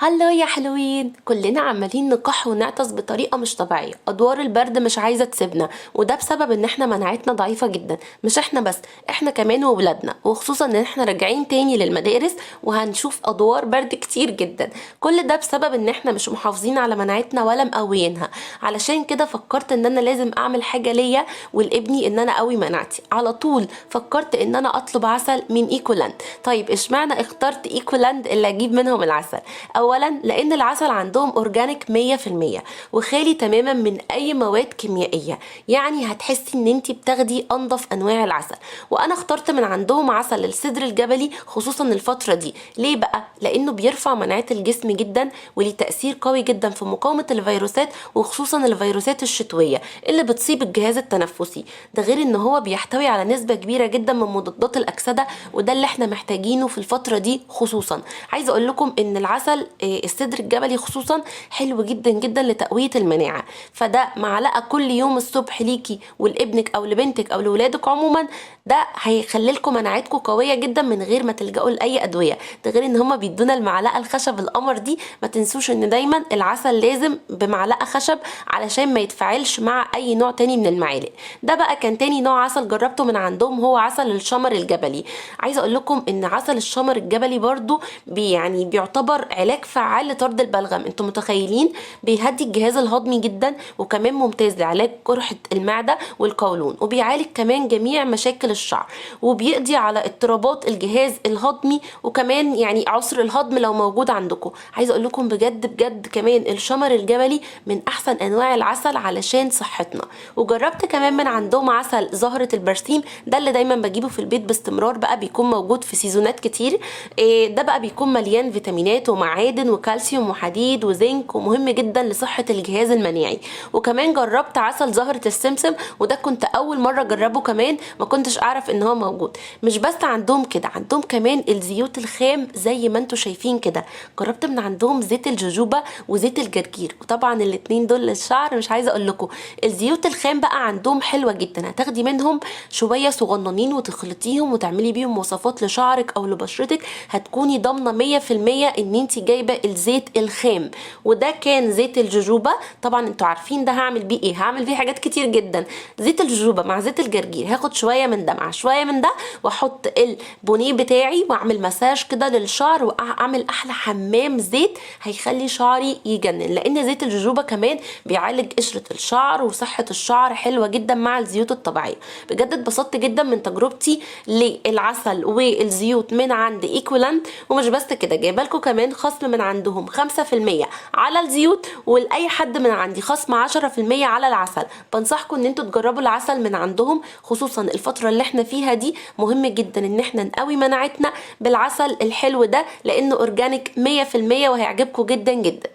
هلا يا حلوين، كلنا عمالين نكح ونعطس بطريقة مش طبيعية. أدوار البرد مش عايزة تسيبنا، وده بسبب إن احنا مناعتنا ضعيفة جدا. مش احنا بس، احنا كمان وولادنا، وخصوصا إن احنا راجعين تاني للمدارس وهنشوف أدوار برد كتير جدا. كل ده بسبب إن احنا مش محافظين على مناعتنا ولا مقويينها. علشان كده فكرت إن أنا لازم أعمل حاجة ليا ولابني إن أنا أقوي مناعتي. على طول فكرت إن أنا أطلب عسل من إيكولاند. طيب اشمعنى اخترت إيكولاند اللي أجيب منهم العسل؟ اولا لان العسل عندهم اورجانيك 100% وخالي تماما من اي مواد كيميائيه، يعني هتحسي ان انتي بتاخدي انضف انواع العسل. وانا اخترت من عندهم عسل السدر الجبلي خصوصا الفتره دي. ليه بقى؟ لانه بيرفع مناعه الجسم جدا وليه تاثير قوي جدا في مقاومه الفيروسات، وخصوصا الفيروسات الشتويه اللي بتصيب الجهاز التنفسي. ده غير ان هو بيحتوي على نسبه كبيره جدا من مضادات الاكسده، وده اللي احنا محتاجينه في الفتره دي خصوصا. عايزه اقول لكم ان العسل السدر الجبلي خصوصا حلو جدا جدا لتقويه المناعه. فده معلقه كل يوم الصبح ليكي ولابنك او لبنتك او لولادك عموما، ده هيخلي لكم مناعتكم قويه جدا من غير ما تلجأوا لاي ادويه. ده غير ان هما بيدونا المعلقه الخشب القمر دي. ما تنسوش ان دايما العسل لازم بمعلقه خشب علشان ما يتفاعلش مع اي نوع تاني من المعالق. ده بقى كان تاني نوع عسل جربته من عندهم، هو عسل الشمر الجبلي. عايزه اقول لكم ان عسل الشمر الجبلي برضو يعني بيعتبر علاج فعال لطرد البلغم. انتم متخيلين؟ بيهدي الجهاز الهضمي جدا، وكمان ممتاز لعلاج قرحه المعده والقولون، وبيعالج كمان جميع مشاكل الشعر، وبيقضي على اضطرابات الجهاز الهضمي، وكمان يعني عسر الهضم لو موجود عندكم. عايزه اقول لكم بجد بجد كمان الشمر الجبلي من احسن انواع العسل علشان صحتنا. وجربت كمان من عندهم عسل زهره البرسيم، ده اللي دايما بجيبه في البيت باستمرار، بقى بيكون موجود في سيزونات كتير. ده بقى بيكون مليان فيتامينات ومعادن وكالسيوم وحديد وزنك، ومهم جدا لصحة الجهاز المناعي. وكمان جربت عسل زهرة السمسم، وده كنت أول مرة أجربه، كمان ما كنتش أعرف إن هو موجود. مش بس عندهم كده، عندهم كمان الزيوت الخام زي ما انتوا شايفين كده. جربت من عندهم زيت الجوجوبا وزيت الجرجير، وطبعا الاتنين دول للشعر مش عايزة أقول لكم. الزيوت الخام بقى عندهم حلوة جدا، هتاخدي منهم شوية صغننين وتخلطيهم وتعملي بيهم وصفات لشعرك أو لبشرتك، هتكوني ضامنة 100% إن انت جايبة الزيت الخام. وده كان زيت الجوجوبا. طبعا انتوا عارفين ده هعمل بيه ايه، هعمل بيه حاجات كتير جدا. زيت الجوجوبا مع زيت الجرجير، هاخد شويه من ده مع شويه من ده، واحط البونيه بتاعي واعمل مساج كده للشعر، واعمل احلى حمام زيت هيخلي شعري يجنن. لان زيت الجوجوبا كمان بيعالج قشره الشعر وصحه الشعر، حلوه جدا مع الزيوت الطبيعيه. بجد اتبسطت جدا من تجربتي للعسل والزيوت من عند ايكولاند. ومش بس كده، جايبه لكم كمان خصم من عندهم 5% على الزيوت، ولاي حد من عندي خصم 10% على العسل. بنصحكم ان انتوا تجربوا العسل من عندهم، خصوصا الفتره اللي احنا فيها دي مهم جدا ان احنا نقوي مناعتنا بالعسل الحلو ده، لانه اورجانيك 100% وهيعجبكم جدا جدا.